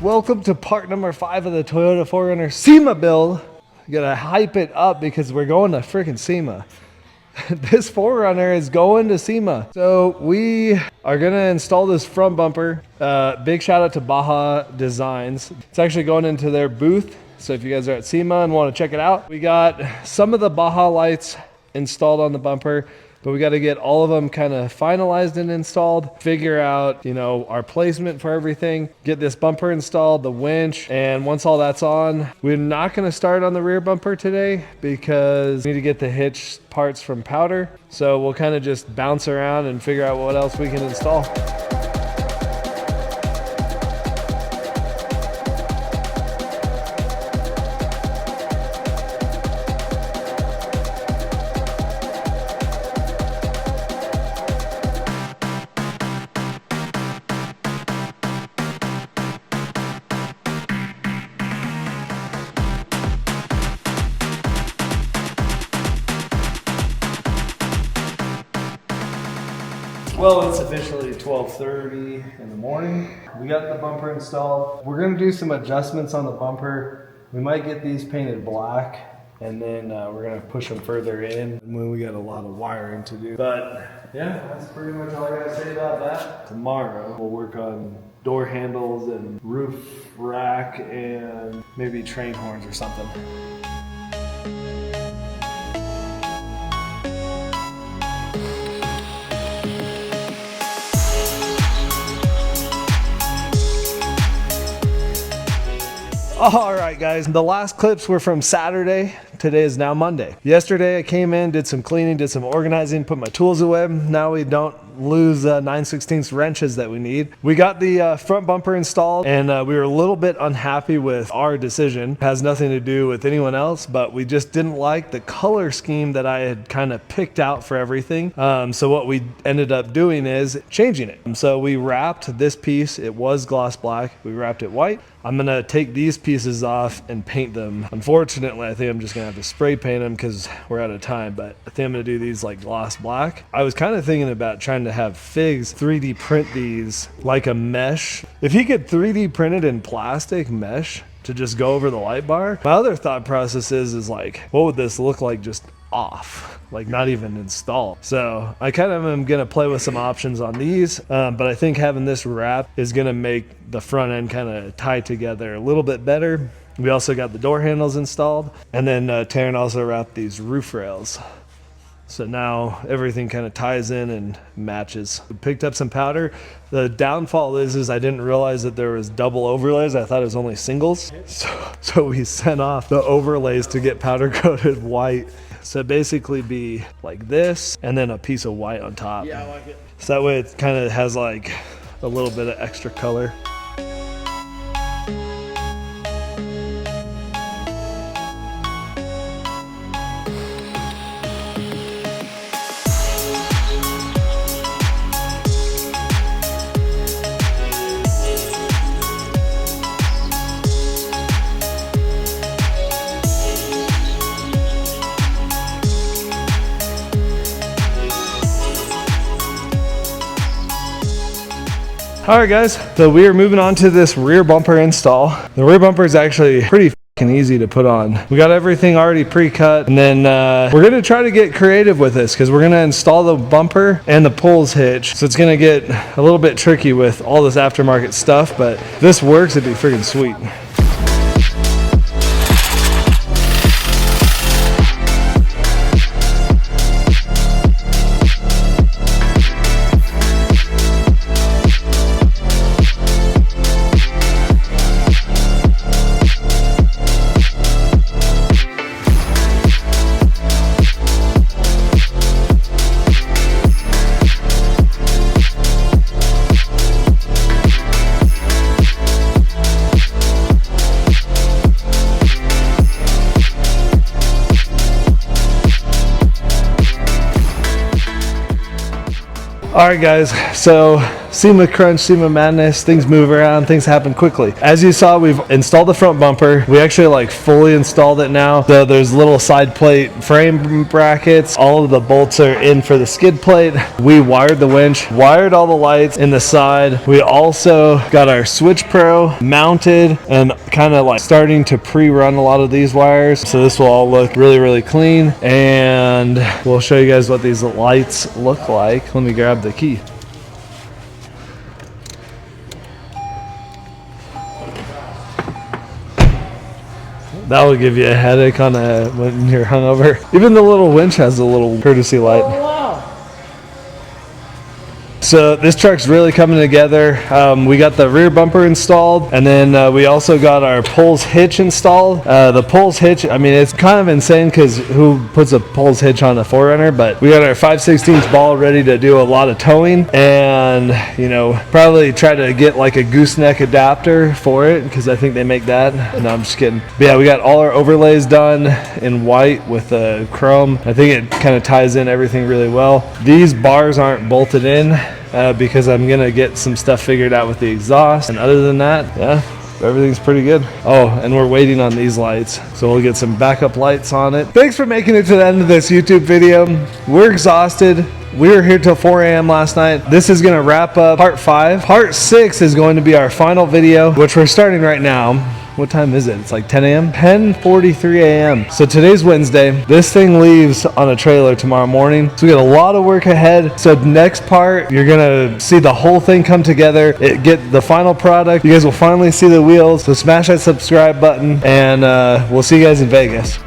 Welcome to part number 5 of the Toyota 4Runner SEMA build. You gotta hype it up because we're going to freaking SEMA. This 4Runner is going to SEMA. So we are gonna install this front bumper. Big shout out to Baja Designs. It's actually going into their booth. So if you guys are at SEMA and want to check it out, we got some of the Baja lights installed on the bumper, but we got to get all of them kind of finalized and installed, figure out, you know, our placement for everything, get this bumper installed, the winch, and once all that's on, we're not going to start on the rear bumper today because we need to get the hitch parts from Powder. So we'll kind of just bounce around and figure out what else we can install. Well, it's officially 12:30 in the morning. We got the bumper installed. We're gonna do some adjustments on the bumper. We might get these painted black, and then we're gonna push them further in when we got a lot of wiring to do. But yeah, that's pretty much all I gotta say about that. Tomorrow, we'll work on door handles and roof rack and maybe train horns or something. All right, guys, the last clips were from Saturday. Today is now Monday. Yesterday I came in, did some cleaning, did some organizing, put my tools away. Now we don't lose 9/16 wrenches that we need. We got the front bumper installed, and we were a little bit unhappy with our decision. It has nothing to do with anyone else, but we just didn't like the color scheme that I had kind of picked out for everything. So what we ended up doing is changing it. So we wrapped this piece. It was gloss black. We wrapped it white. I'm gonna take these pieces off and paint them. Unfortunately, I think I'm just gonna have to spray paint them because we're out of time, but I think I'm gonna do these like gloss black. I was kind of thinking about trying to have Figs 3D print these like a mesh. If he could 3D print it in plastic mesh to just go over the light bar, my other thought process is like, what would this look like just off, like not even installed? So I kind of am gonna play with some options on these, but I think having this wrap is gonna make the front end kind of tie together a little bit better. We also got the door handles installed, and then Taryn also wrapped these roof rails. So now everything kind of ties in and matches. We picked up some powder. The downfall is I didn't realize that there was double overlays. I thought it was only singles. So we sent off the overlays to get powder coated white. So basically be like this, and then a piece of white on top. Yeah, I like it. So that way it kind of has like a little bit of extra color. All right, guys, so we are moving on to this rear bumper install. The rear bumper is actually pretty fucking easy to put on. We got everything already pre-cut, and then we're gonna try to get creative with this because we're gonna install the bumper and the Pulz hitch. So it's gonna get a little bit tricky with all this aftermarket stuff, but if this works, it'd be freaking sweet. All right, guys, so SEMA crunch, SEMA madness, things move around, things happen quickly. As you saw, we've installed the front bumper. We actually like fully installed it now. So there's little side plate frame brackets. All of the bolts are in for the skid plate. We wired the winch, wired all the lights in the side. We also got our Switch Pro mounted and kind of like starting to pre-run a lot of these wires. So this will all look really, really clean. And we'll show you guys what these lights look like. Let me grab the key. That will give you a headache on when you're hungover. Even the little winch has a little courtesy light. Oh, wow. So this truck's really coming together. We got the rear bumper installed, and then we also got our Pulz hitch installed. The Pulz hitch, I mean, it's kind of insane because who puts a Pulz hitch on a 4Runner? But we got our 5/16 ball ready to do a lot of towing, and probably try to get like a gooseneck adapter for it because I think they make that. No, I'm just kidding. But yeah, we got all our overlays done in white with chrome. I think it kind of ties in everything really well. These bars aren't bolted in. Because I'm gonna get some stuff figured out with the exhaust, and other than that, yeah, everything's pretty good. Oh, and we're waiting on these lights, so we'll get some backup lights on it. Thanks for making it to the end of this YouTube video. We're exhausted. We were here till 4 a.m. last night. This is gonna wrap up part 5. Part 6 is going to be our final video, which we're starting right now. What time is it? It's like 10 a.m. 10:43 a.m. So today's Wednesday. This thing leaves on a trailer tomorrow morning. So we got a lot of work ahead. So next part, you're gonna see the whole thing come together. Get the final product. You guys will finally see the wheels. So smash that subscribe button, and we'll see you guys in Vegas.